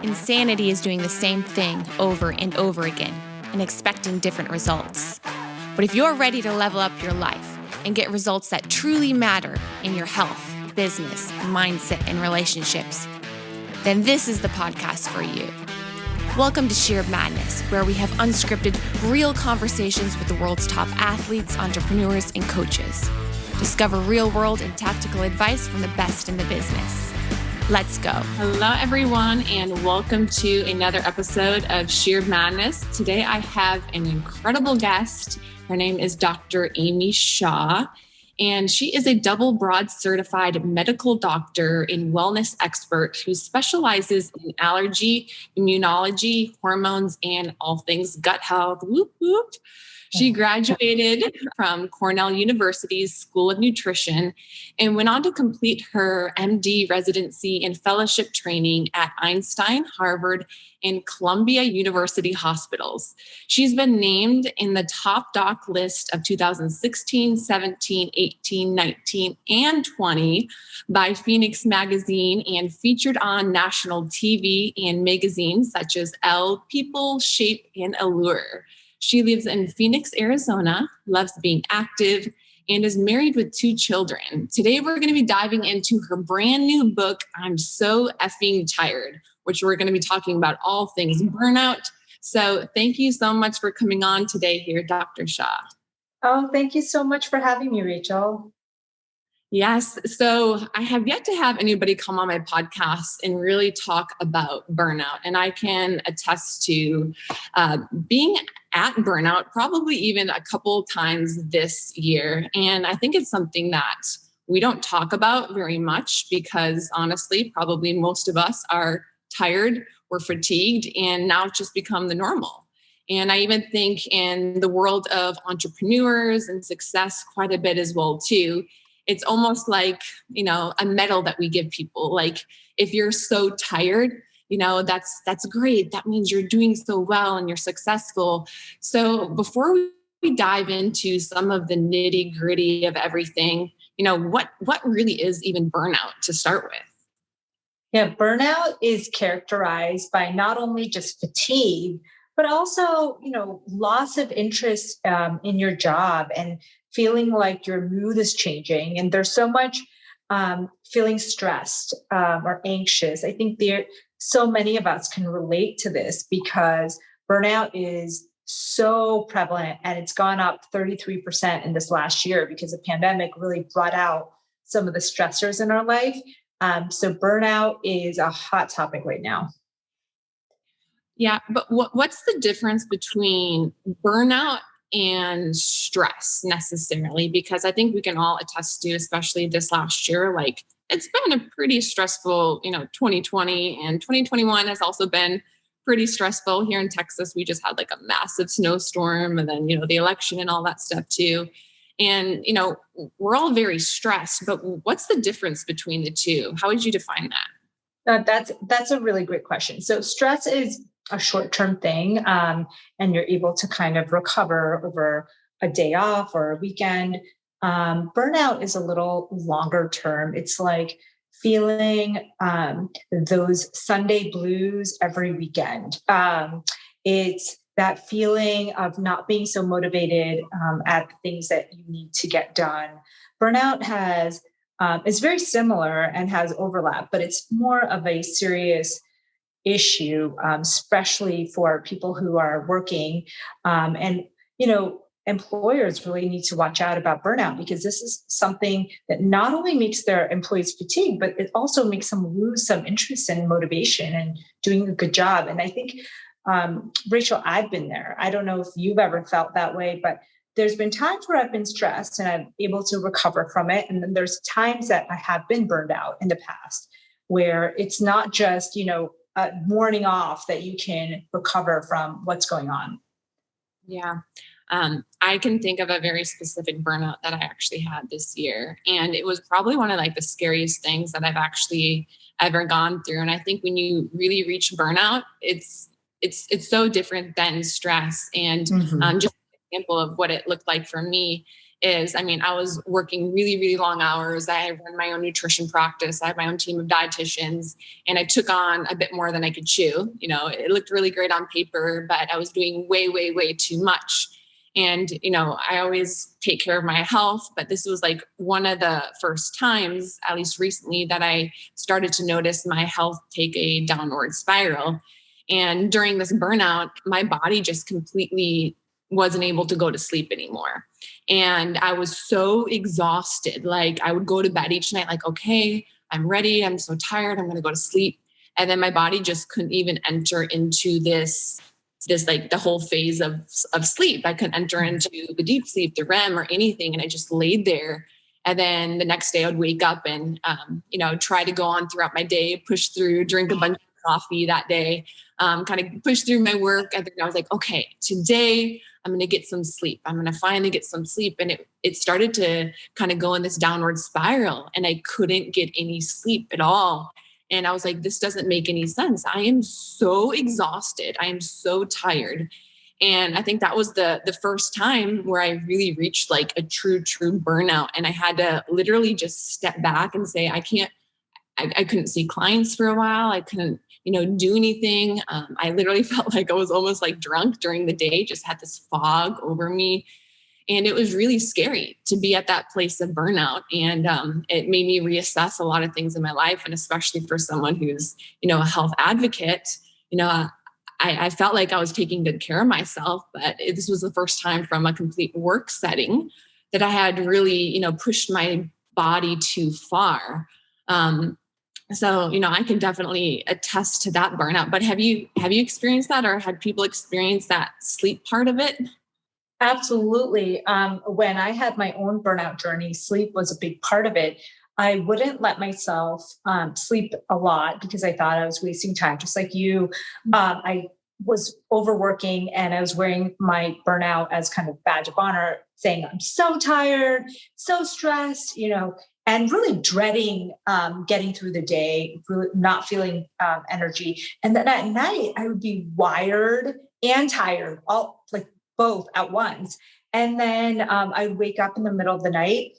Insanity is doing the same thing over and over again and expecting different results. But if you're ready to level up your life and get results that truly matter in your health, business, mindset, and relationships, then this is the podcast for you. Welcome to Sheer Madness, where we have unscripted, real conversations with the world's top athletes, entrepreneurs, and coaches. Discover real-world and tactical advice from the best in the business. Let's go. Hello, everyone, and welcome to another episode of Sheer Madness. Today, I have an incredible guest. Her name is Dr. Amy Shah, and she is a double board certified medical doctor and wellness expert who specializes in allergy, immunology, hormones, and all things gut health. Whoop, whoop. She graduated from Cornell University's School of Nutrition and went on to complete her MD residency and fellowship training at Einstein, Harvard, and Columbia University hospitals. She's been named in the top doc list of 2016, 17, 18, 19, and 20 by Phoenix Magazine and featured on national TV and magazines such as Elle, People, Shape, and Allure. She lives in Phoenix, Arizona, loves being active, and is married with 2 children. Today, we're going to be diving into her brand new book, I'm So Effing Tired, which we're going to be talking about all things burnout. So thank you so much for coming on today here, Dr. Shah. Oh, thank you so much for having me, Rachel. Yes. So I have yet to have anybody come on my podcast and really talk about burnout. And I can attest to being at burnout probably even a couple times this year. And I think it's something that we don't talk about very much because honestly, probably most of us are tired, we're fatigued, and now it's just become the normal. And I even think in the world of entrepreneurs and success quite a bit as well too. It's almost like, a medal that we give people. Like if you're so tired, that's great. That means you're doing so well and you're successful. So before we dive into some of the nitty gritty of everything, what really is even burnout to start with? Yeah, burnout is characterized by not only just fatigue, but also, loss of interest in your job and feeling like your mood is changing. And there's so much feeling stressed or anxious. I think so many of us can relate to this because burnout is so prevalent and it's gone up 33% in this last year because the pandemic really brought out some of the stressors in our life. So burnout is a hot topic right now. Yeah, but what's the difference between burnout and stress necessarily? Because I think we can all attest to, especially this last year, like it's been a pretty stressful, 2020 and 2021 has also been pretty stressful here in Texas. We just had like a massive snowstorm and then, the election and all that stuff too. And, we're all very stressed, but what's the difference between the two? How would you define that? That's a really great question. So stress is a short-term thing, and you're able to kind of recover over a day off or a weekend. Burnout is a little longer term. It's like feeling those Sunday blues every weekend. It's that feeling of not being so motivated at the things that you need to get done. Burnout is very similar and has overlap, but it's more of a serious issue, especially for people who are working. And employers really need to watch out about burnout because this is something that not only makes their employees fatigue, but it also makes them lose some interest and motivation and doing a good job. And I think, Rachel, I've been there. I don't know if you've ever felt that way, but there's been times where I've been stressed and I'm able to recover from it. And then there's times that I have been burned out in the past where it's not just, morning off that you can recover from what's going on. Yeah. I can think of a very specific burnout that I actually had this year. And it was probably one of like the scariest things that I've actually ever gone through. And I think when you really reach burnout, it's so different than stress. And just an example of what it looked like for me is, I mean, I was working really, really long hours. I run my own nutrition practice. I have my own team of dietitians, and I took on a bit more than I could chew. You know, it looked really great on paper, but I was doing way, way, way too much. And, you know, I always take care of my health, but this was like one of the first times, at least recently, that I started to notice my health take a downward spiral. And during this burnout, my body just completely wasn't able to go to sleep anymore. And I was so exhausted. Like I would go to bed each night, like, okay, I'm ready. I'm so tired. I'm going to go to sleep. And then my body just couldn't even enter into this like the whole phase of sleep. I couldn't enter into the deep sleep, the REM or anything. And I just laid there. And then the next day I would wake up and, you know, try to go on throughout my day, push through, drink a bunch of coffee that day, kind of push through my work. And then I was like, okay, today I'm going to get some sleep. I'm going to finally get some sleep. And it started to kind of go in this downward spiral, and I couldn't get any sleep at all. And I was like, this doesn't make any sense. I am so exhausted. I am so tired. And I think that was the first time where I really reached like a true burnout. And I had to literally just step back and say, I couldn't see clients for a while. I couldn't, you know, do anything. I literally felt like I was almost like drunk during the day, just had this fog over me. And it was really scary to be at that place of burnout. And it made me reassess a lot of things in my life. And especially for someone who's, you know, a health advocate, you know, I felt like I was taking good care of myself, but this was the first time from a complete work setting that I had really, you know, pushed my body too far. So, you know, I can definitely attest to that burnout. But have you experienced that, or had people experience that sleep part of it? Absolutely. When I had my own burnout journey, sleep was a big part of it. I wouldn't let myself sleep a lot because I thought I was wasting time, just like you. I was overworking and I was wearing my burnout as kind of badge of honor, saying I'm so tired, so stressed, you know, and really dreading getting through the day, really not feeling energy. And then at night, I would be wired and tired, all like both at once. And then I would wake up in the middle of the night,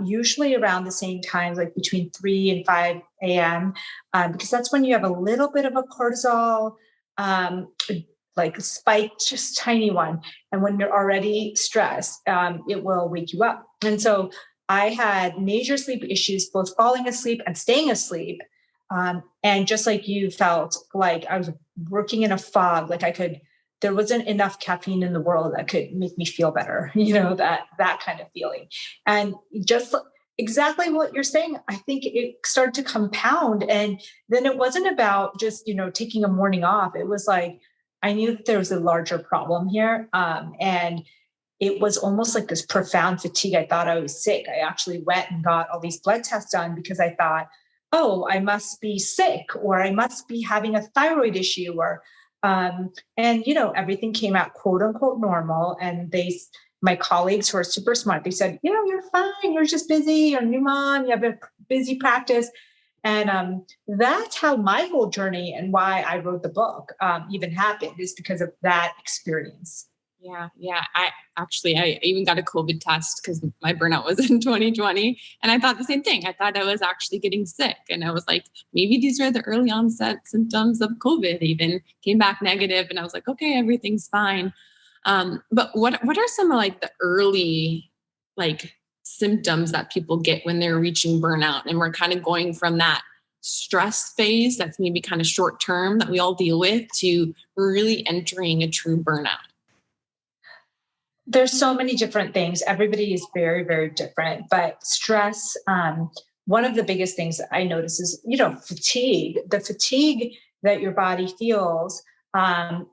usually around the same time, like between 3 and 5 a.m., because that's when you have a little bit of a cortisol, like a spike, just tiny one. And when you're already stressed, it will wake you up. And so I had major sleep issues, both falling asleep and staying asleep. And just like you felt like I was working in a fog, like there wasn't enough caffeine in the world that could make me feel better, you know, that kind of feeling. And just exactly what you're saying, I think it started to compound. And then it wasn't about just, you know, taking a morning off. It was like, I knew that there was a larger problem here. And it was almost like this profound fatigue. I thought I was sick. I actually went and got all these blood tests done because I thought, oh, I must be sick, or I must be having a thyroid issue, or and you know, everything came out quote unquote normal. And my colleagues who are super smart, they said, you know, you're fine. You're just busy. You're a new mom. You have a busy practice. And that's how my whole journey and why I wrote the book even happened, is because of that experience. Yeah. I even got a COVID test because my burnout was in 2020. And I thought the same thing. I thought I was actually getting sick. And I was like, maybe these are the early onset symptoms of COVID. Even came back negative. And I was like, okay, everything's fine. But what are some of like the early like symptoms that people get when they're reaching burnout? And we're kind of going from that stress phase that's maybe kind of short term that we all deal with to really entering a true burnout. There's so many different things. Everybody is very, very different, but stress, one of the biggest things that I notice is, you know, the fatigue that your body feels,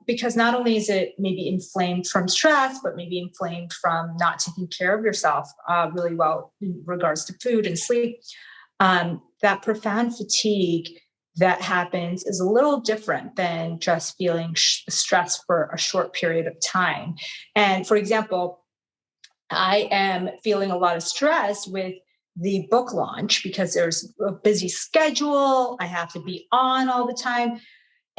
because not only is it maybe inflamed from stress, but maybe inflamed from not taking care of yourself really well in regards to food and sleep. That profound fatigue that happens is a little different than just feeling stress for a short period of time. And for example, I am feeling a lot of stress with the book launch because there's a busy schedule. I have to be on all the time.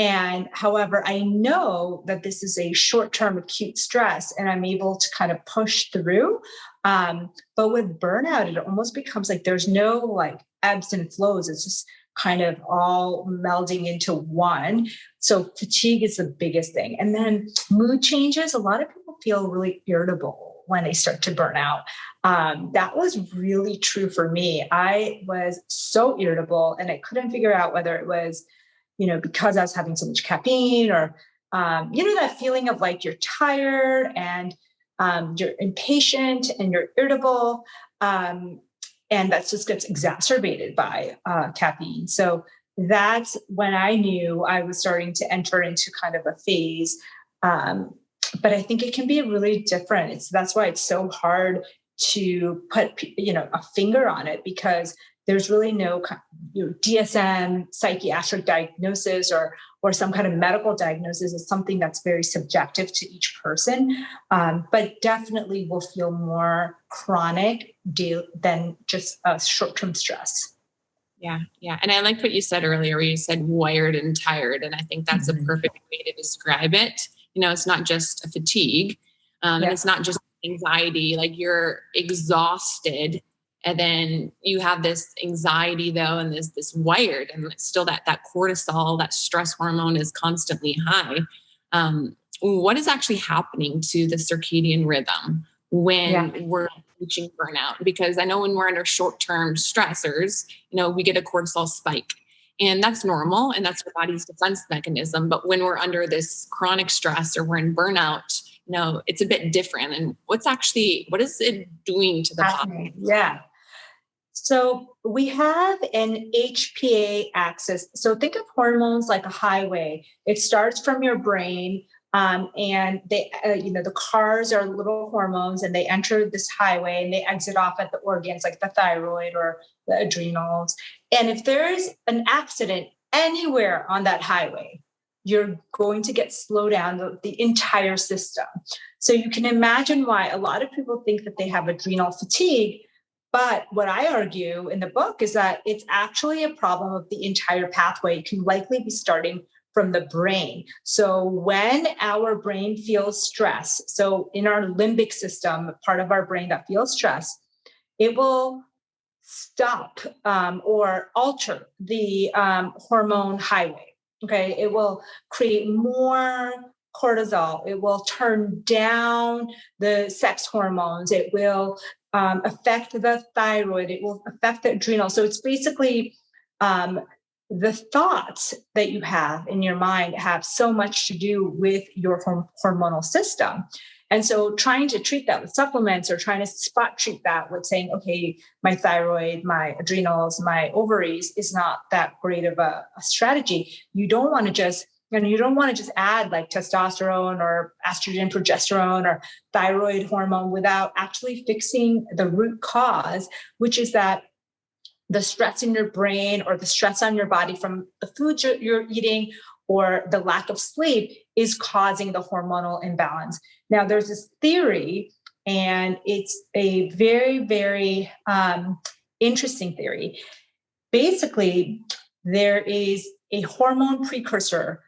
And however, I know that this is a short-term acute stress and I'm able to kind of push through. But with burnout, it almost becomes like there's no like ebbs and flows. It's just kind of all melding into one. So fatigue is the biggest thing. And then mood changes. A lot of people feel really irritable when they start to burn out. That was really true for me. I was so irritable and I couldn't figure out whether it was, because I was having so much caffeine or, that feeling of like you're tired and you're impatient and you're irritable. And that just gets exacerbated by caffeine. So that's when I knew I was starting to enter into kind of a phase. But I think it can be really different. That's why it's so hard to put, a finger on it, because there's really no DSM psychiatric diagnosis or some kind of medical diagnosis. Is something that's very subjective to each person, but definitely will feel more chronic than just a short-term stress. Yeah. And I liked what you said earlier, where you said wired and tired. And I think that's a perfect way to describe it. It's not just a fatigue, and it's not just anxiety, like you're exhausted. And then you have this anxiety though, and this wired, and it's still that cortisol, that stress hormone is constantly high. What is actually happening to the circadian rhythm when we're reaching burnout? Because I know when we're under short-term stressors, we get a cortisol spike, and that's normal. And that's our body's defense mechanism. But when we're under this chronic stress or we're in burnout, it's a bit different. And what is it doing to the body? Yeah. So we have an HPA axis. So think of hormones like a highway. It starts from your brain, and they, the cars are little hormones, and they enter this highway and they exit off at the organs like the thyroid or the adrenals. And if there's an accident anywhere on that highway, you're going to get slowed down the entire system. So you can imagine why a lot of people think that they have adrenal fatigue. But what I argue in the book is that it's actually a problem of the entire pathway. It can likely be starting from the brain. So when our brain feels stress, so in our limbic system, part of our brain that feels stress, it will stop or alter the hormone highway. Okay, it will create more cortisol. It will turn down the sex hormones. It will affect the thyroid. It will affect the adrenal. So it's basically the thoughts that you have in your mind have so much to do with your hormonal system. And so trying to treat that with supplements or trying to spot treat that with saying, okay, my thyroid, my adrenals, my ovaries is not that great of a strategy. You don't want to just add like testosterone or estrogen, progesterone or thyroid hormone without actually fixing the root cause, which is that the stress in your brain or the stress on your body from the foods you're eating or the lack of sleep is causing the hormonal imbalance. Now, there's this theory, and it's a very, very interesting theory. Basically, there is a hormone precursor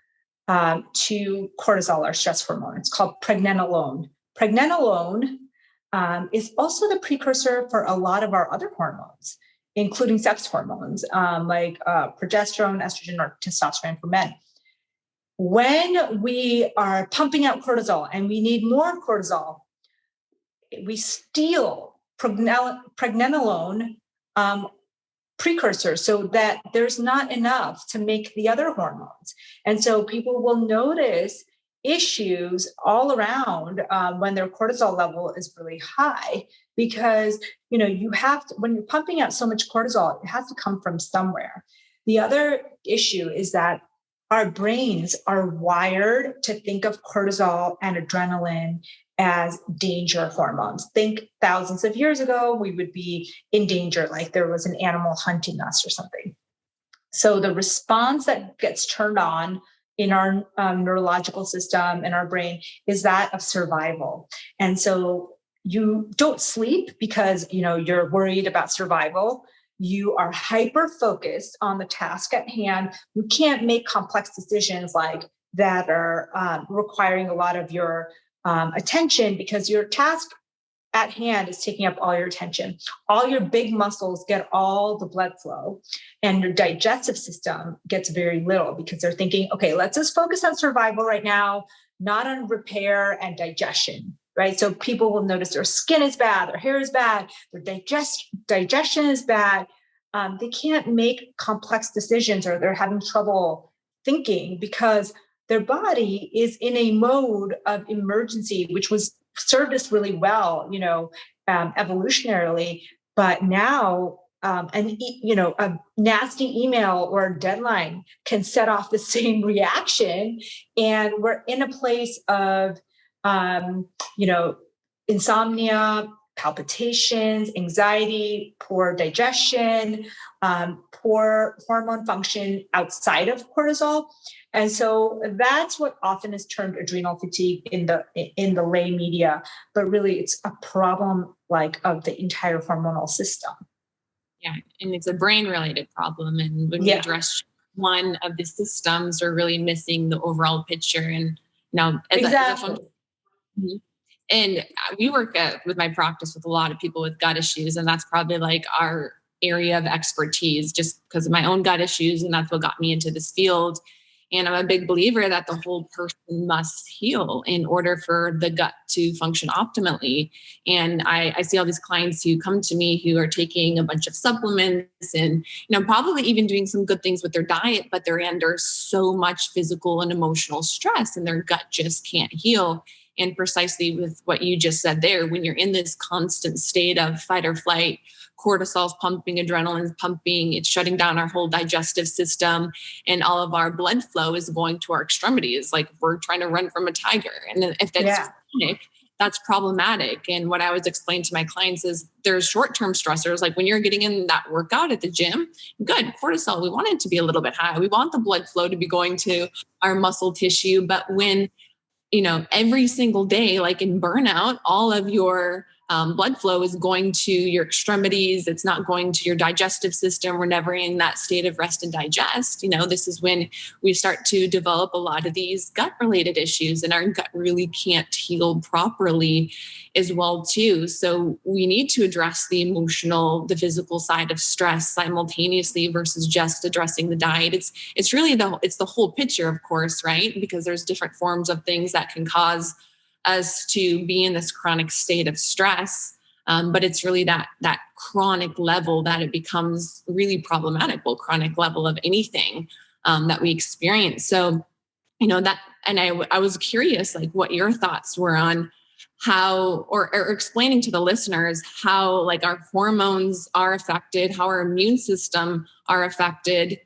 to cortisol, our stress hormone. It's called pregnenolone. Pregnenolone is also the precursor for a lot of our other hormones, including sex hormones like progesterone, estrogen, or testosterone for men. When we are pumping out cortisol and we need more cortisol, we steal pregnenolone precursor so that there's not enough to make the other hormones. And so people will notice issues all around when their cortisol level is really high, because you have to, when you're pumping out so much cortisol, it has to come from somewhere. The other issue is that our brains are wired to think of cortisol and adrenaline as danger hormones. Think thousands of years ago, we would be in danger, like there was an animal hunting us or something. So the response that gets turned on in our neurological system in our brain is that of survival. And so you don't sleep because you're worried about survival. You are hyper focused on the task at hand. You can't make complex decisions like that are requiring a lot of your attention because your task at hand is taking up all your attention. All your big muscles get all the blood flow, and your digestive system gets very little because they're thinking, okay, let's just focus on survival right now, not on repair and digestion, right? So people will notice their skin is bad, their hair is bad, their digestion is bad. They can't make complex decisions, or they're having trouble thinking because their body is in a mode of emergency, which was served us really well, evolutionarily. But now, a nasty email or a deadline can set off the same reaction, and we're in a place of, insomnia, palpitations, anxiety, poor digestion, poor hormone function outside of cortisol. And so that's what often is termed adrenal fatigue in the lay media, but really it's a problem of the entire hormonal system. Yeah, and it's a brain-related problem. And when we address one of the systems, we're really missing the overall picture. And now, and we work with my practice with a lot of people with gut issues, and that's probably like our area of expertise, just because of my own gut issues, and that's what got me into this field. And I'm a big believer that the whole person must heal in order for the gut to function optimally. And I see all these clients who come to me who are taking a bunch of supplements and, probably even doing some good things with their diet, but they're under so much physical and emotional stress and their gut just can't heal. And precisely with what you just said there, when you're in this constant state of fight or flight, cortisol's pumping, adrenaline's pumping, it's shutting down our whole digestive system, and all of our blood flow is going to our extremities. Like we're trying to run from a tiger. And if that's chronic, that's problematic. And what I always explain to my clients is there's short-term stressors. Like when you're getting in that workout at the gym, good, cortisol, we want it to be a little bit high. We want the blood flow to be going to our muscle tissue. But when, every single day, like in burnout, all of your blood flow is going to your extremities. It's not going to your digestive system. We're never in that state of rest and digest. This is when we start to develop a lot of these gut related issues, and our gut really can't heal properly as well too. So we need to address the emotional, the physical side of stress simultaneously versus just addressing the diet. It's really the whole picture, of course, right? Because there's different forms of things that can cause us to be in this chronic state of stress. But it's really that chronic level that it becomes really problematic, chronic level of anything that we experience. So, that, and I was curious, like what your thoughts were on how, or explaining to the listeners how like our hormones are affected, how our immune system are affected,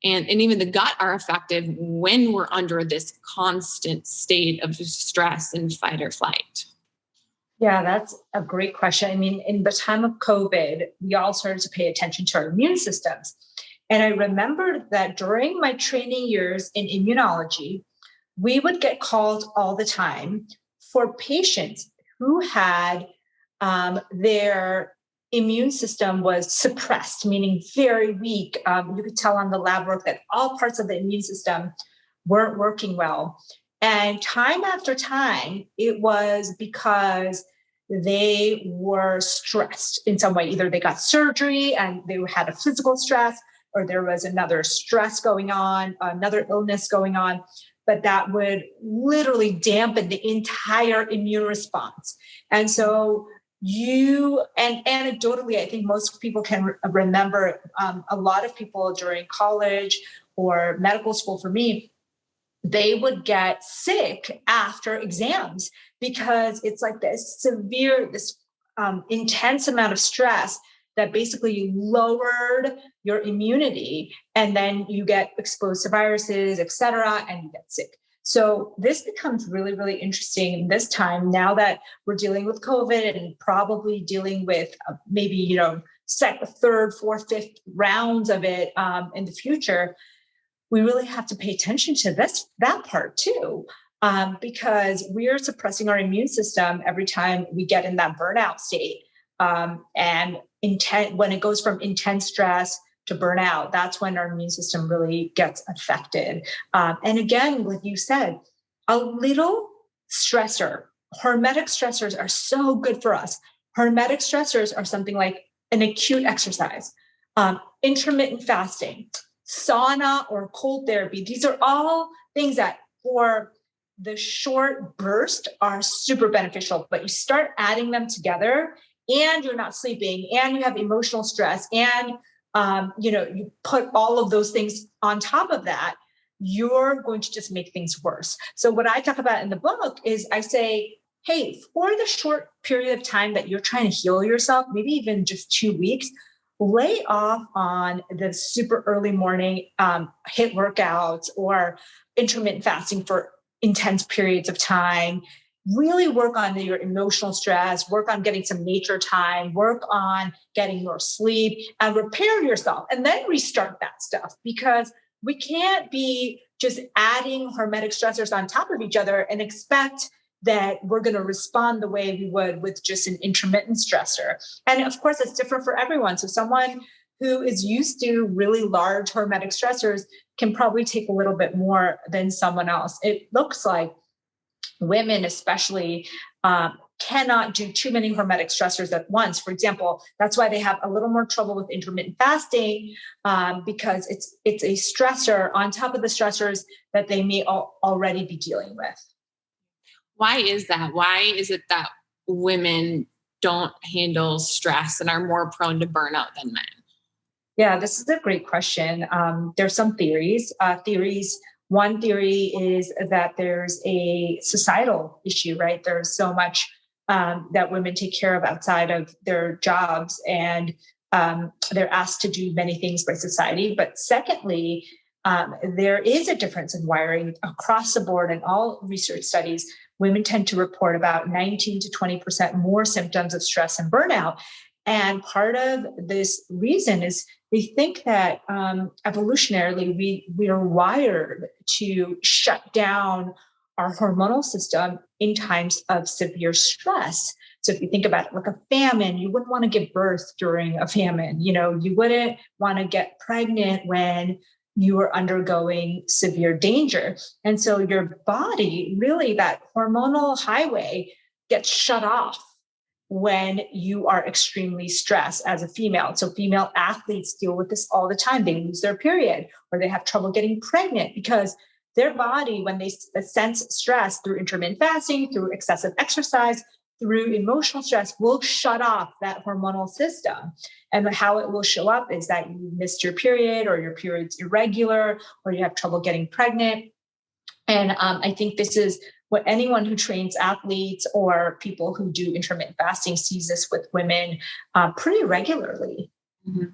and even the gut are affected when we're under this constant state of stress and fight or flight. Yeah, that's a great question. I mean, in the time of COVID, we all started to pay attention to our immune systems. And I remember that during my training years in immunology, we would get calls all the time for patients who had their immune system was suppressed, meaning very weak. You could tell on the lab work that all parts of the immune system weren't working well. And time after time, it was because they were stressed in some way. Either they got surgery and they had a physical stress, or there was another stress going on, another illness going on, but that would literally dampen the entire immune response. And so and anecdotally, I think most people can remember a lot of people during college or medical school, for me, they would get sick after exams because it's like this intense amount of stress that basically lowered your immunity, and then you get exposed to viruses, et cetera, and you get sick. So this becomes really, really interesting this time, now that we're dealing with COVID and probably dealing with maybe, third, fourth, fifth rounds of it in the future. We really have to pay attention to that part too, because we are suppressing our immune system every time we get in that burnout state. And when it goes from intense stress to burnout, that's when our immune system really gets affected. And again, like you said, a little stressor, hormetic stressors are so good for us. Hormetic stressors are something like an acute exercise, intermittent fasting, sauna or cold therapy. These are all things that for the short burst are super beneficial, but you start adding them together and you're not sleeping and you have emotional stress and you put all of those things on top of that, you're going to just make things worse. So what I talk about in the book is I say, hey, for the short period of time that you're trying to heal yourself, maybe even just 2 weeks, lay off on the super early morning HIIT workouts or intermittent fasting for intense periods of time. Really work on your emotional stress, work on getting some nature time, work on getting more sleep and repair yourself and then restart that stuff, because we can't be just adding hormetic stressors on top of each other and expect that we're going to respond the way we would with just an intermittent stressor. And of course, it's different for everyone. So someone who is used to really large hormetic stressors can probably take a little bit more than someone else. It looks like women especially cannot do too many hormetic stressors at once. For example, that's why they have a little more trouble with intermittent fasting, because it's a stressor on top of the stressors that they may already be dealing with. Why is that? Why is it that women don't handle stress and are more prone to burnout than men? Yeah, this is a great question. There's some theories. One theory is that there's a societal issue, right? There's so much that women take care of outside of their jobs, and they're asked to do many things by society. But secondly, there is a difference in wiring across the board. In all research studies, women tend to report about 19 to 20% more symptoms of stress and burnout. And part of this reason is we think that evolutionarily we are wired to shut down our hormonal system in times of severe stress. So if you think about it like a famine, you wouldn't want to give birth during a famine. You wouldn't want to get pregnant when you are undergoing severe danger. And so your body, really that hormonal highway gets shut off when you are extremely stressed as a female. So female athletes deal with this all the time. They lose their period or they have trouble getting pregnant because their body, when they sense stress through intermittent fasting, through excessive exercise, through emotional stress, will shut off that hormonal system. And how it will show up is that you missed your period or your period's irregular or you have trouble getting pregnant. And I think this is what anyone who trains athletes or people who do intermittent fasting sees this with women pretty regularly. Mm-hmm.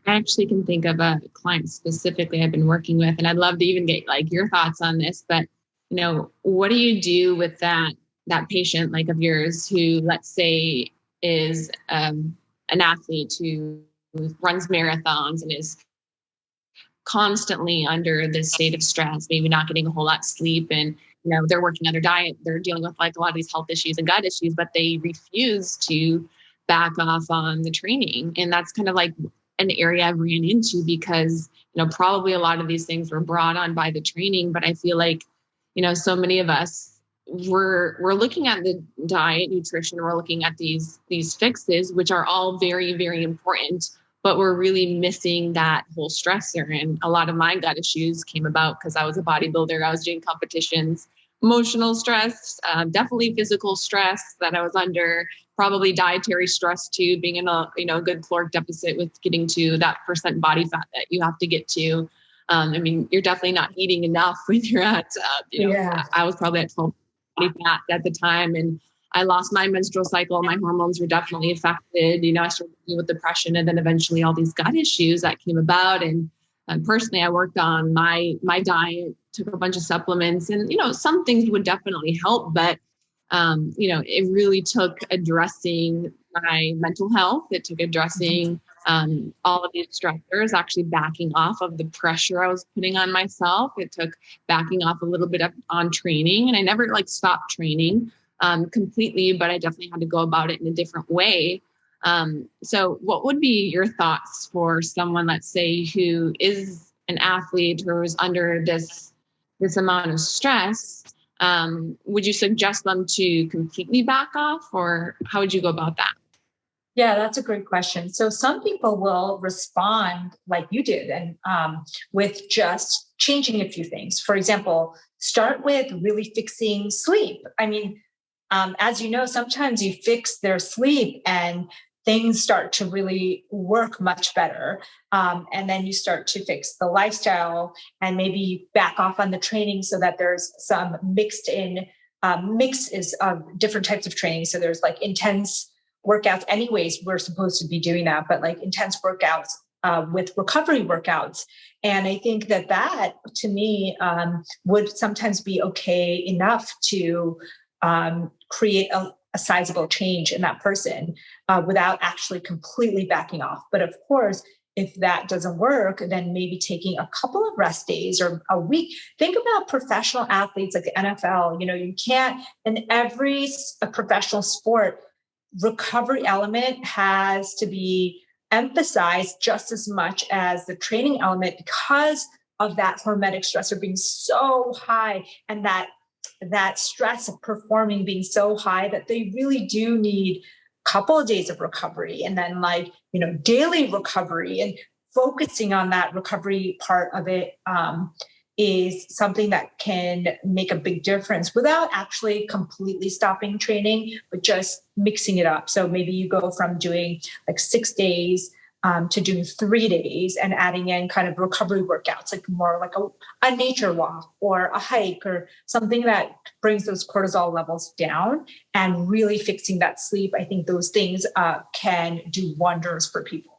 I actually can think of a client specifically I've been working with, and I'd love to even get like your thoughts on this, but what do you do with that patient like of yours who, let's say, is an athlete who runs marathons and is constantly under this state of stress, maybe not getting a whole lot of sleep, and they're working on their diet, they're dealing with like a lot of these health issues and gut issues, but they refuse to back off on the training. And that's kind of like an area I've ran into because, probably a lot of these things were brought on by the training, but I feel like, so many of us we're looking at the diet, nutrition, we're looking at these fixes, which are all very, very important, but we're really missing that whole stressor. And a lot of my gut issues came about because I was a bodybuilder. I was doing competitions, emotional stress, definitely physical stress that I was under, probably dietary stress too, being in a good caloric deficit with getting to that % body fat that you have to get to. You're definitely not eating enough when you're at, I was probably at 12 body fat at the time, and I lost my menstrual cycle. My hormones were definitely affected. I started dealing with depression and then eventually all these gut issues that came about. And personally, I worked on my diet, took a bunch of supplements, and, some things would definitely help, but, it really took addressing my mental health. It took addressing all of these stressors, actually backing off of the pressure I was putting on myself. It took backing off a little bit on training, and I never stopped training completely, but I definitely had to go about it in a different way. So what would be your thoughts for someone, let's say, who is an athlete or is under this amount of stress? Would you suggest them to completely back off, or how would you go about that? Yeah, that's a great question. So some people will respond like you did, and with just changing a few things. For example, start with really fixing sleep. I mean, as you know, sometimes you fix their sleep and things start to really work much better. And then you start to fix the lifestyle and maybe you back off on the training so that there's some mixed in. Mix is different types of training. So there's like intense workouts. Anyways, we're supposed to be doing that, but like intense workouts with recovery workouts. And I think that to me would sometimes be okay enough to create a sizable change in that person without actually completely backing off. But of course, if that doesn't work, then maybe taking a couple of rest days or a week. Think about professional athletes like the NFL. You know, you can't, in every professional sport, recovery element has to be emphasized just as much as the training element because of that hormetic stressor being so high and that stress of performing being so high that they really do need a couple of days of recovery and then daily recovery, and focusing on that recovery part of it is something that can make a big difference without actually completely stopping training, but just mixing it up. So maybe you go from doing like 6 days to doing 3 days and adding in kind of recovery workouts, like more like a nature walk or a hike or something that brings those cortisol levels down and really fixing that sleep. I think those things can do wonders for people.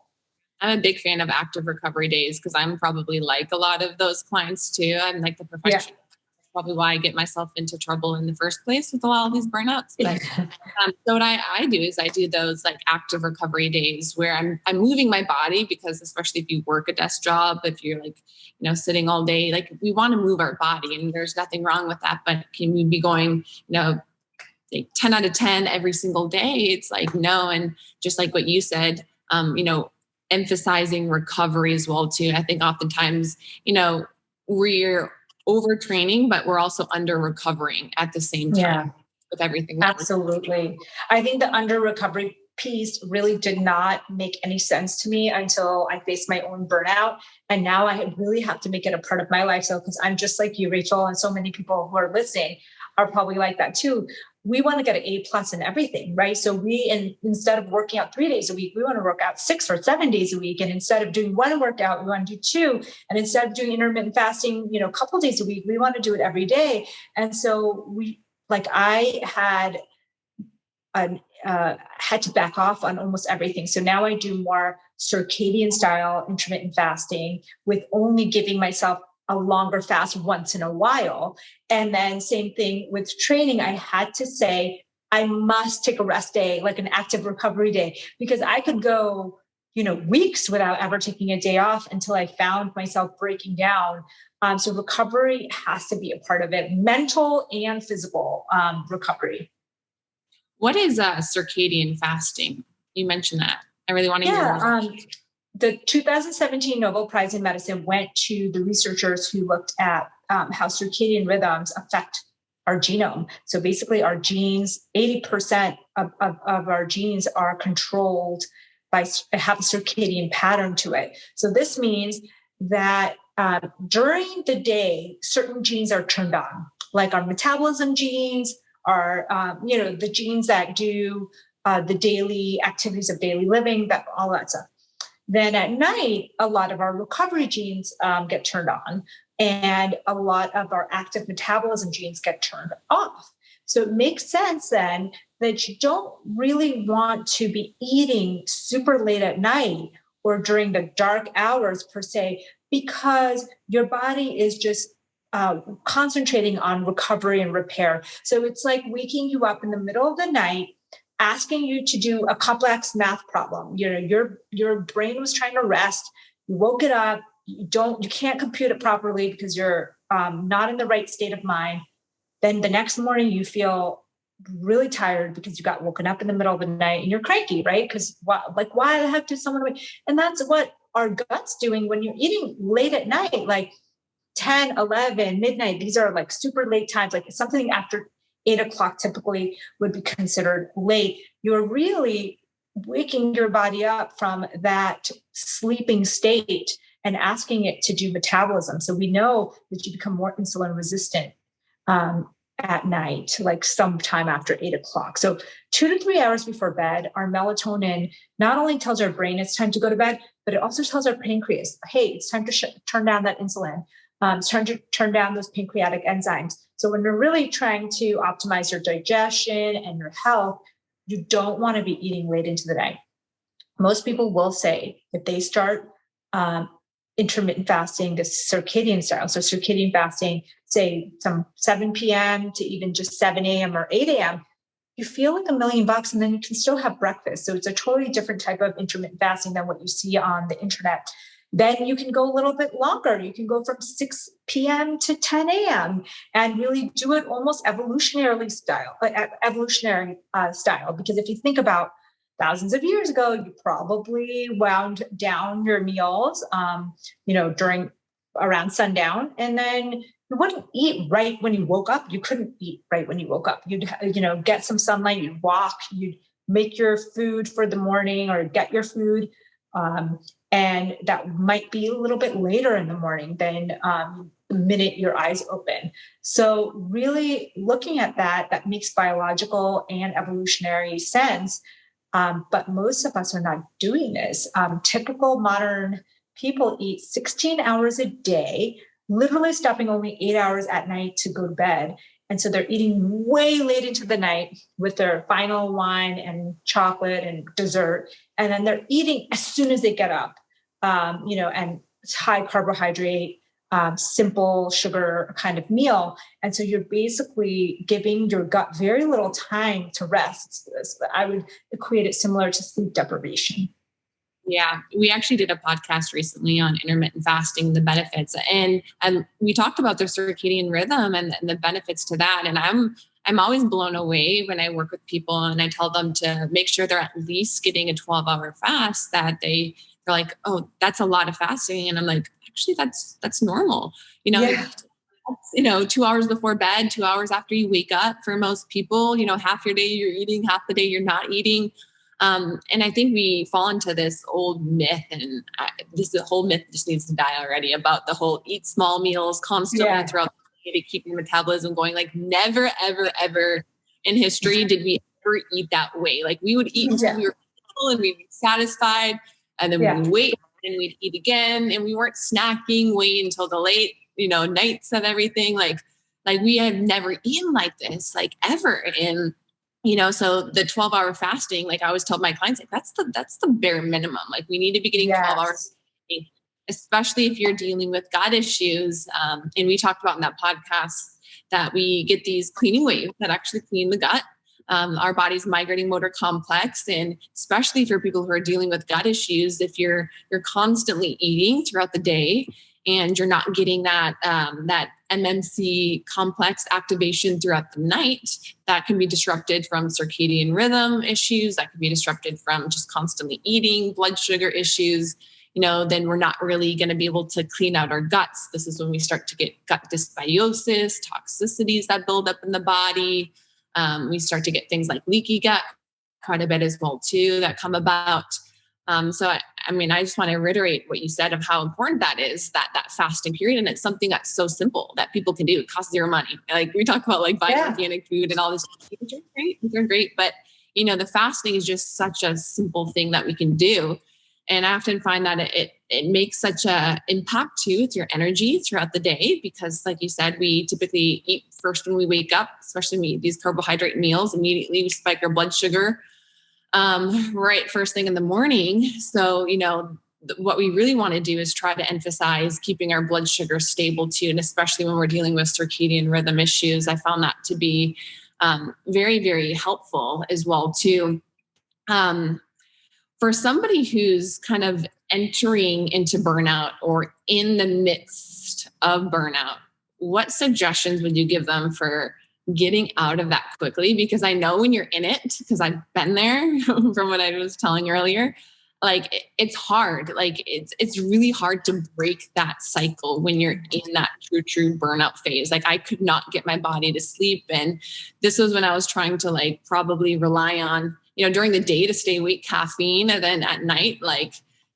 I'm a big fan of active recovery days because I'm probably like a lot of those clients too. I'm like the professional. Yeah. That's probably why I get myself into trouble in the first place with a lot of these burnouts. But so what I do is I do those like active recovery days where I'm moving my body, because especially if you work a desk job, if you're like, sitting all day, like we want to move our body, and there's nothing wrong with that. But can we be going, like 10 out of 10 every single day? It's like, no. And just like what you said, emphasizing recovery as well too. I think oftentimes, we're overtraining, but we're also under recovering at the same time with everything. Absolutely. I think the under recovery piece really did not make any sense to me until I faced my own burnout. And now I really have to make it a part of my life. So, because I'm just like you, Rachel, and so many people who are listening are probably like that too. We want to get an A+ in everything, right? So instead of working out 3 days a week, we want to work out 6 or 7 days a week. And instead of doing one workout, we want to do 2. And instead of doing intermittent fasting, a couple of days a week, we want to do it every day. And so I had to back off on almost everything. So now I do more circadian style intermittent fasting with only giving myself a longer fast once in a while. And then same thing with training. I had to say, I must take a rest day, like an active recovery day, because I could go, weeks without ever taking a day off until I found myself breaking down. So recovery has to be a part of it, mental and physical recovery. What is circadian fasting? You mentioned that. I really want to hear more. The 2017 Nobel Prize in Medicine went to the researchers who looked at how circadian rhythms affect our genome. So basically our genes, 80% of our genes are controlled have a circadian pattern to it. So this means that during the day, certain genes are turned on, like our metabolism genes, are the genes that do the daily activities of daily living, that all that stuff. Then at night, a lot of our recovery genes get turned on, and a lot of our active metabolism genes get turned off. So it makes sense then that you don't really want to be eating super late at night or during the dark hours per se, because your body is just concentrating on recovery and repair. So it's like waking you up in the middle of the night, asking you to do a complex math problem. Your brain was trying to rest. You woke it up. You can't compute it properly because you're not in the right state of mind. Then the next morning you feel really tired because you got woken up in the middle of the night and you're cranky, right? Because why the heck did someone wait? And that's what our gut's doing when you're eating late at night, like 10, 11, midnight. These are like super late times, like something after 8 o'clock typically would be considered late. You're really waking your body up from that sleeping state and asking it to do metabolism. So we know that you become more insulin resistant at night, like sometime after 8 o'clock. So 2 to 3 hours before bed, our melatonin not only tells our brain it's time to go to bed, but it also tells our pancreas, hey, it's time to turn down that insulin. It's time to turn down those pancreatic enzymes. So when you're really trying to optimize your digestion and your health, you don't want to be eating late into the night. Most people will say if they start intermittent fasting, the circadian style. So circadian fasting, say from 7 p.m. to even just 7 a.m. or 8 a.m., you feel like $1,000,000 and then you can still have breakfast. So it's a totally different type of intermittent fasting than what you see on the internet. Then you can go a little bit longer. You can go from 6 p.m. to 10 a.m. and really do it almost evolutionary style. Because if you think about thousands of years ago, you probably wound down your meals, during around sundown, and then you wouldn't eat right when you woke up. You couldn't eat right when you woke up. You'd, get some sunlight, you'd walk, you'd make your food for the morning or get your food. And that might be a little bit later in the morning than the minute your eyes open. So really looking at that makes biological and evolutionary sense. But most of us are not doing this. Typical modern people eat 16 hours a day, literally stopping only 8 hours at night to go to bed. And so they're eating way late into the night with their final wine and chocolate and dessert. And then they're eating as soon as they get up, and it's high carbohydrate, simple sugar kind of meal. And so you're basically giving your gut very little time to rest. I would equate it similar to sleep deprivation. Yeah, we actually did a podcast recently on intermittent fasting, the benefits, and we talked about the circadian rhythm and the benefits to that. And I'm always blown away when I work with people and I tell them to make sure they're at least getting a 12-hour fast, that they're like, oh, that's a lot of fasting. And I'm like, actually, that's normal. Yeah. 2 hours before bed, 2 hours after you wake up. For most people, half your day you're eating, half the day you're not eating. And I think we fall into this old myth, and the whole myth just needs to die already, about the whole eat small meals constantly throughout the day to keep your metabolism going. Like never, ever, ever in history did we ever eat that way. Like we would eat until we were full and we'd be satisfied, and then we'd wait and we'd eat again, and we weren't snacking, wait until the late, nights of everything. Like we have never eaten like this, like ever. And so the 12-hour fasting, like I always tell my clients, like that's the bare minimum. Like we need to be getting 12 hours, especially if you're dealing with gut issues. And we talked about in that podcast that we get these cleaning waves that actually clean the gut, our body's migrating motor complex. And especially for people who are dealing with gut issues, if you're constantly eating throughout the day and you're not getting that MMC complex activation throughout the night, that can be disrupted from circadian rhythm issues. That can be disrupted from just constantly eating, blood sugar issues. Then we're not really going to be able to clean out our guts. This is when we start to get gut dysbiosis, toxicities that build up in the body. We start to get things like leaky gut quite a bit as well too that come about. So I just want to reiterate what you said of how important that is, that fasting period. And it's something that's so simple that people can do. It costs zero money. Like we talk about like buying organic food and all this, which are great. But, the fasting is just such a simple thing that we can do. And I often find that it makes such a impact too with your energy throughout the day, because like you said, we typically eat first when we wake up, especially when we eat these carbohydrate meals. Immediately we spike our blood sugar right first thing in the morning. So, what we really want to do is try to emphasize keeping our blood sugar stable too. And especially when we're dealing with circadian rhythm issues, I found that to be very, very helpful as well too. For somebody who's kind of entering into burnout or in the midst of burnout, what suggestions would you give them for getting out of that quickly, because I know when you're in it, because I've been there from what I was telling earlier, like it's hard. Like it's really hard to break that cycle when you're in that true burnout phase. Like I could not get my body to sleep. And this was when I was trying to like probably rely on, during the day to stay awake, caffeine. And then at night, like,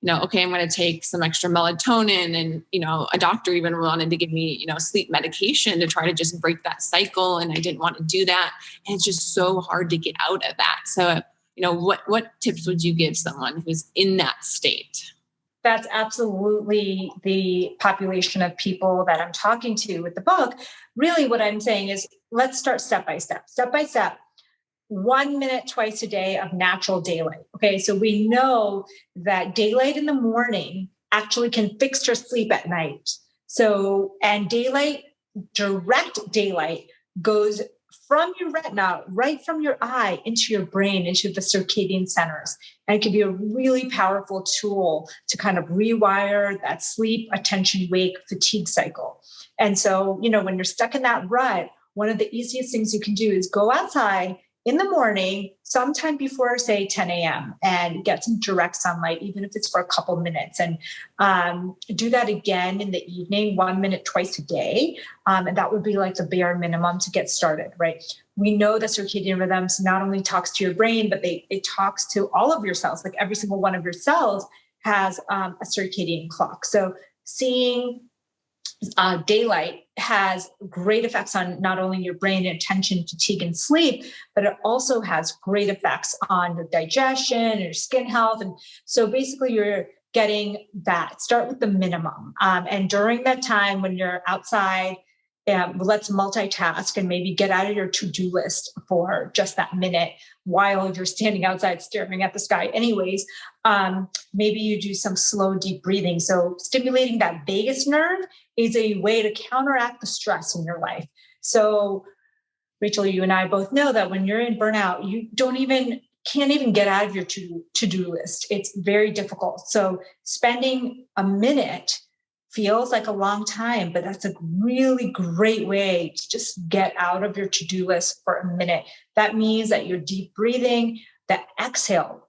okay, I'm going to take some extra melatonin. And, a doctor even wanted to give me, sleep medication to try to just break that cycle. And I didn't want to do that. And it's just so hard to get out of that. So, what tips would you give someone who's in that state? That's absolutely the population of people that I'm talking to with the book. Really what I'm saying is let's start step by step. Step by step. 1 minute twice a day of natural daylight. Okay. So we know that daylight in the morning actually can fix your sleep at night. So, and direct daylight goes from your retina, right from your eye into your brain, into the circadian centers. And it can be a really powerful tool to kind of rewire that sleep, attention, wake, fatigue cycle. And so, when you're stuck in that rut, one of the easiest things you can do is go outside in the morning, sometime before, say, 10 a.m. and get some direct sunlight, even if it's for a couple minutes. And do that again in the evening, 1 minute twice a day. And that would be like the bare minimum to get started, right? We know that circadian rhythms not only talks to your brain, but it talks to all of your cells. Like every single one of your cells has a circadian clock. So seeing daylight has great effects on not only your brain, attention, fatigue, and sleep, but it also has great effects on your digestion and your skin health. And so basically you're getting that. Start with the minimum. And during that time when you're outside, let's multitask and maybe get out of your to-do list for just that minute while you're standing outside staring at the sky anyways. Maybe you do some slow, deep breathing. So stimulating that vagus nerve is a way to counteract the stress in your life. So Rachel, you and I both know that when you're in burnout, you can't even get out of your to-do list. It's very difficult. So spending a minute feels like a long time, but that's a really great way to just get out of your to-do list for a minute. That means that you're deep breathing, that exhale,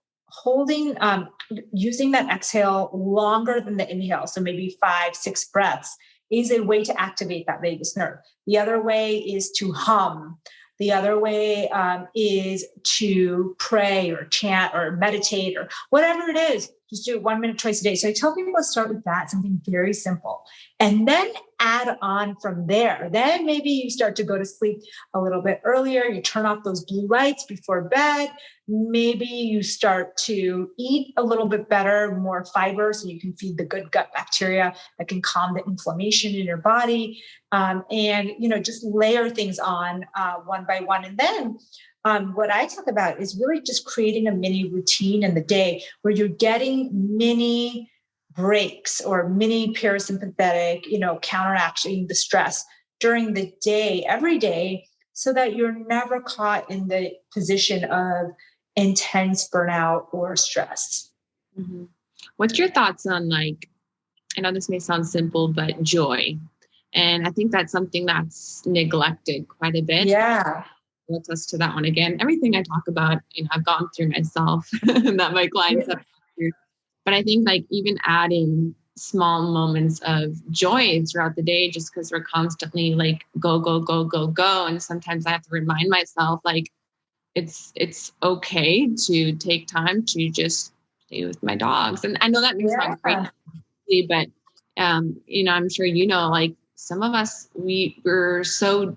using that exhale longer than the inhale. So maybe 5-6 breaths is a way to activate that vagus nerve. The other way is to hum. The other way is to pray or chant or meditate or whatever it is. Just do it 1 minute twice a day. So I tell people to start with that, something very simple, and then add on from there. Then maybe you start to go to sleep a little bit earlier. You turn off those blue lights before bed. Maybe you start to eat a little bit better, more fiber, so you can feed the good gut bacteria that can calm the inflammation in your body. And just layer things on one by one. And then what I talk about is really just creating a mini routine in the day where you're getting mini breaks or mini parasympathetic, counteracting the stress during the day, every day, so that you're never caught in the position of intense burnout or stress. Mm-hmm. What's your thoughts on, I know this may sound simple, but joy? And I think that's something that's neglected quite a bit. Yeah. Let's us to that one again. Everything I talk about, I've gone through myself that my clients have gone through. But I think even adding small moments of joy throughout the day, just because we're constantly go, go, go, go, go. And sometimes I have to remind myself, it's okay to take time to just stay with my dogs. And I know that may sound crazy, but I'm sure some of us, we're so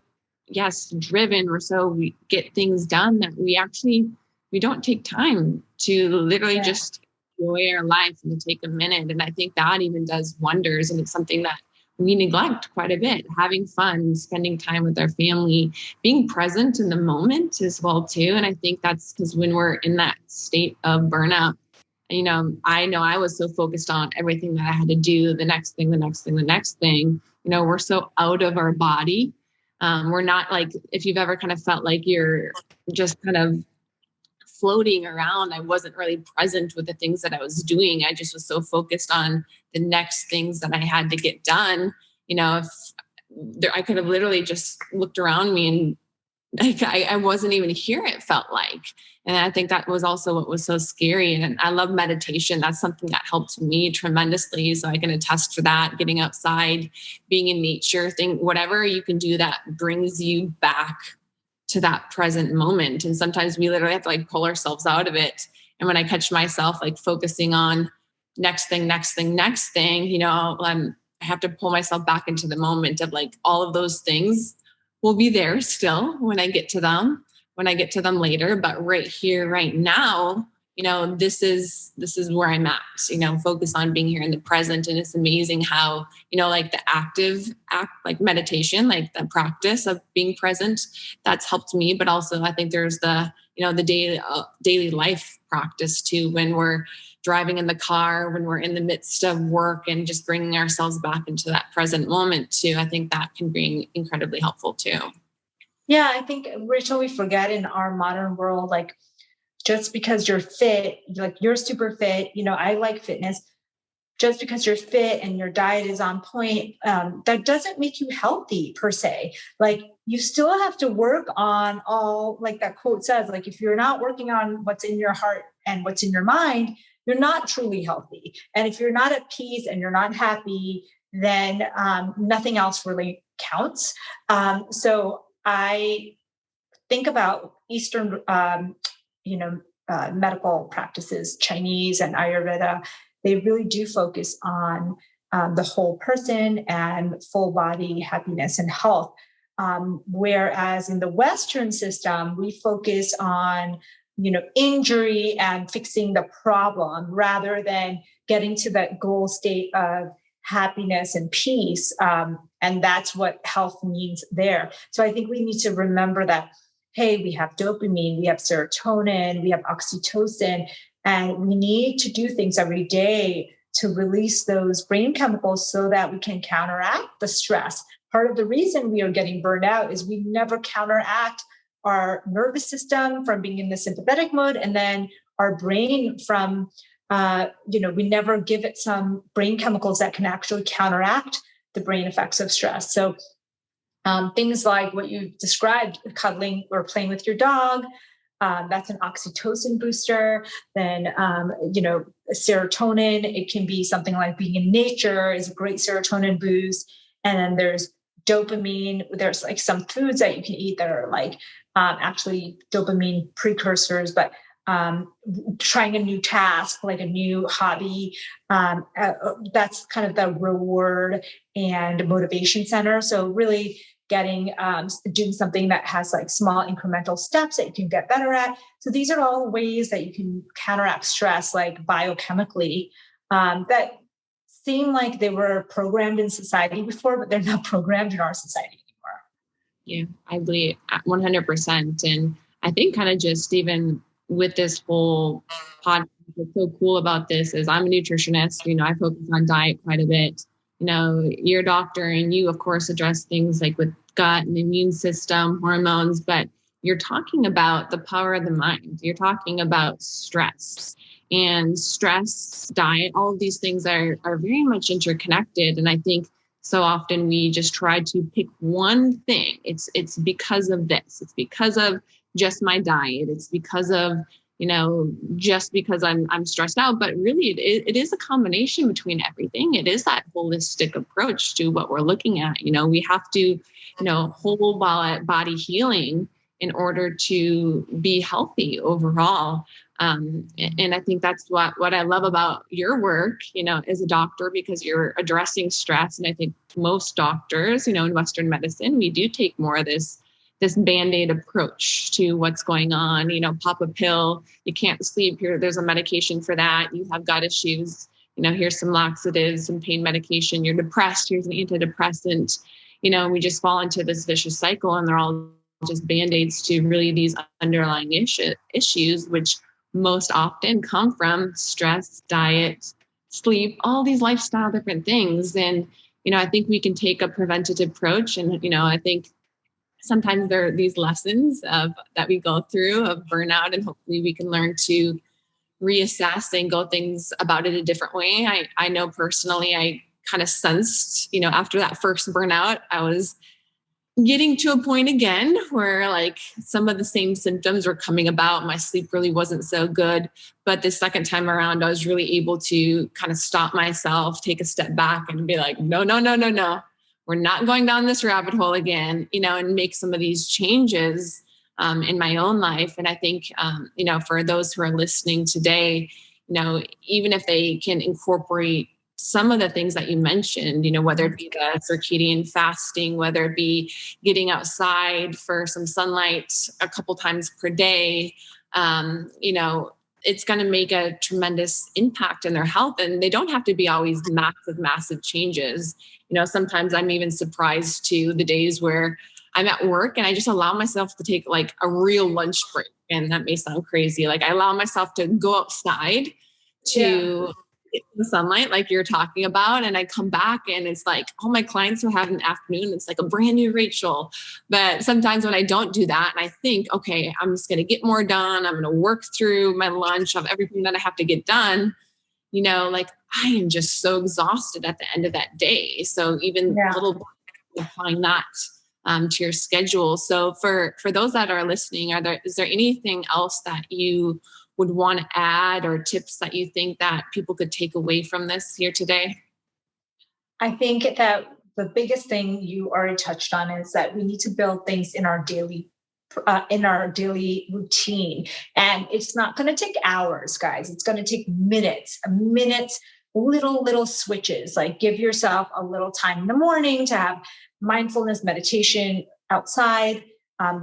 driven, we get things done that we don't take time to literally just enjoy our life and to take a minute. And I think that even does wonders. And it's something that we neglect quite a bit, having fun, spending time with our family, being present in the moment as well too. And I think that's because when we're in that state of burnout, I know I was so focused on everything that I had to do, the next thing. We're so out of our body. We're not if you've ever kind of felt like you're just kind of floating around. I wasn't really present with the things that I was doing. I just was so focused on the next things that I had to get done. If I could have literally just looked around me and like I wasn't even here, it felt like. And I think that was also what was so scary. And I love meditation. That's something that helped me tremendously. So I can attest for that, getting outside, being in nature, whatever you can do that brings you back to that present moment. And sometimes we literally have to like pull ourselves out of it. And when I catch myself like focusing on next thing, I have to pull myself back into the moment of like all of those things will be there still when I get to them later. But right here, right now, this is where I'm at, focus on being here in the present. And it's amazing how, like the active act, like meditation, like the practice of being present, that's helped me. But also I think there's the daily life practice too, when we're driving in the car, when we're in the midst of work and just bringing ourselves back into that present moment too. I think that can be incredibly helpful too. Yeah, I think, Rachel, we forget in our modern world, like just because you're fit, like you're super fit, I like fitness. Just because you're fit and your diet is on point, that doesn't make you healthy per se. Like you still have to work on all, like that quote says, like if you're not working on what's in your heart and what's in your mind, you're not truly healthy. And if you're not at peace and you're not happy, then nothing else really counts. So I think about Eastern, medical practices, Chinese and Ayurveda. They really do focus on the whole person and full body happiness and health. Whereas in the Western system, we focus on, injury and fixing the problem rather than getting to that goal state of happiness and peace. And that's what health means there. So I think we need to remember that, hey, we have dopamine, we have serotonin, we have oxytocin, and we need to do things every day to release those brain chemicals so that we can counteract the stress. Part of the reason we are getting burned out is we never counteract our nervous system from being in the sympathetic mode, and then our brain from, we never give it some brain chemicals that can actually counteract the brain effects of stress. So things like what you described, cuddling or playing with your dog, that's an oxytocin booster. Then, serotonin, it can be something like being in nature is a great serotonin boost. And then there's dopamine. There's like some foods that you can eat that are like actually dopamine precursors, but trying a new task, like a new hobby, that's kind of the reward and motivation center. So really doing something that has like small incremental steps that you can get better at. So these are all ways that you can counteract stress, like biochemically, that seem like they were programmed in society before, but they're not programmed in our society anymore. Yeah, I believe 100%. And I think kind of just even with this whole podcast, what's so cool about this is I'm a nutritionist. I focus on diet quite a bit. You're a doctor and you, of course, address things like with gut and immune system, hormones, but you're talking about the power of the mind. You're talking about stress and stress, diet, all of these things are very much interconnected. And I think so often we just try to pick one thing. It's because of this. It's because of just my diet. It's because of, just because I'm stressed out, but really it is a combination between everything. It is that holistic approach to what we're looking at. We have to, whole body healing in order to be healthy overall. And I think that's what I love about your work, as a doctor, because you're addressing stress. And I think most doctors, in Western medicine, we do take more of this Band-Aid approach to what's going on, pop a pill, you can't sleep here, there's a medication for that, you have gut issues, here's some laxatives, some pain medication, you're depressed, here's an antidepressant, we just fall into this vicious cycle, and they're all just Band-Aids to really these underlying issues, which most often come from stress, diet, sleep, all these lifestyle different things. And, I think we can take a preventative approach. And, I think sometimes there are these lessons that we go through of burnout, and hopefully we can learn to reassess and go things about it a different way. I know personally, I kind of sensed, after that first burnout, I was getting to a point again where like some of the same symptoms were coming about. My sleep really wasn't so good. But the second time around, I was really able to kind of stop myself, take a step back and be like, no, no, no, no, no. We're not going down this rabbit hole again, and make some of these changes in my own life. And I think, for those who are listening today, even if they can incorporate some of the things that you mentioned, whether it be the circadian fasting, whether it be getting outside for some sunlight a couple times per day, it's going to make a tremendous impact in their health. And they don't have to be always massive, massive changes. Sometimes I'm even surprised to the days where I'm at work and I just allow myself to take like a real lunch break. And that may sound crazy. Like I allow myself to go outside to get the sunlight like you're talking about. And I come back and it's like, all my clients are having an afternoon. It's like a brand new Rachel. But sometimes when I don't do that and I think, okay, I'm just going to get more done. I'm going to work through my lunch of everything that I have to get done. Like I am just so exhausted at the end of that day. So even a little bit applying that to your schedule. So for those that are listening, is there anything else that you would want to add or tips that you think that people could take away from this here today? I think that the biggest thing you already touched on is that we need to build things in our daily routine. And it's not going to take hours, guys. It's going to take minutes, little switches. Like give yourself a little time in the morning to have mindfulness meditation outside,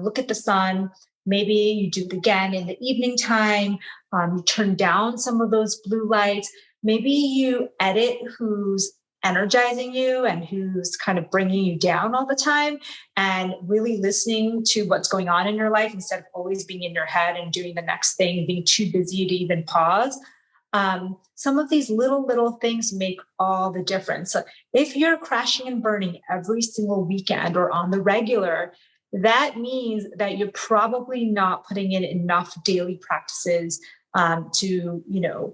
look at the sun. Maybe you do it again in the evening time. You turn down some of those blue lights. Maybe you edit who's energizing you and who's kind of bringing you down all the time, and really listening to what's going on in your life instead of always being in your head and doing the next thing, being too busy to even pause. Some of these little things make all the difference. So if you're crashing and burning every single weekend or on the regular, that means that you're probably not putting in enough daily practices to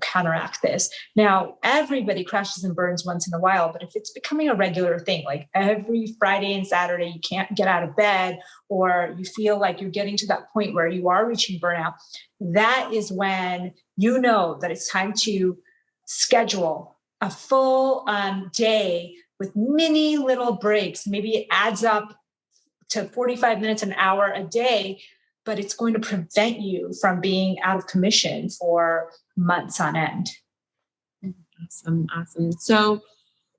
counteract this. Now, everybody crashes and burns once in a while, but if it's becoming a regular thing, like every Friday and Saturday, you can't get out of bed, or you feel like you're getting to that point where you are reaching burnout, that is when you know that it's time to schedule a full day with many little breaks. Maybe it adds up to 45 minutes, an hour a day, but it's going to prevent you from being out of commission for months on end. Awesome. So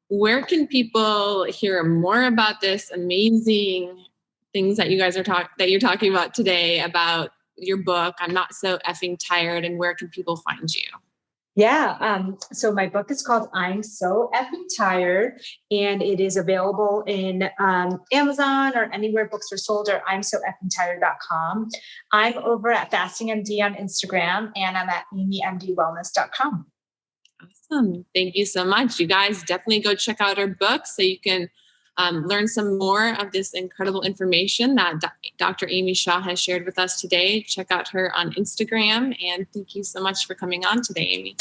where can people hear more about this amazing things that you guys are you're talking about today, about your book, I'm Not So Effing Tired, and where can people find you? Yeah. So my book is called I'm So Effing Tired, and it is available in Amazon or anywhere books are sold, or I'mSoEffingTired.com. I'm over at FastingMD on Instagram, and I'm at AmyMDWellness.com. Awesome. Thank you so much. You guys definitely go check out her book so you can learn some more of this incredible information that Dr. Amy Shah has shared with us today. Check out her on Instagram. And thank you so much for coming on today, Amy.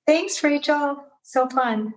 Thanks, Rachel. So fun.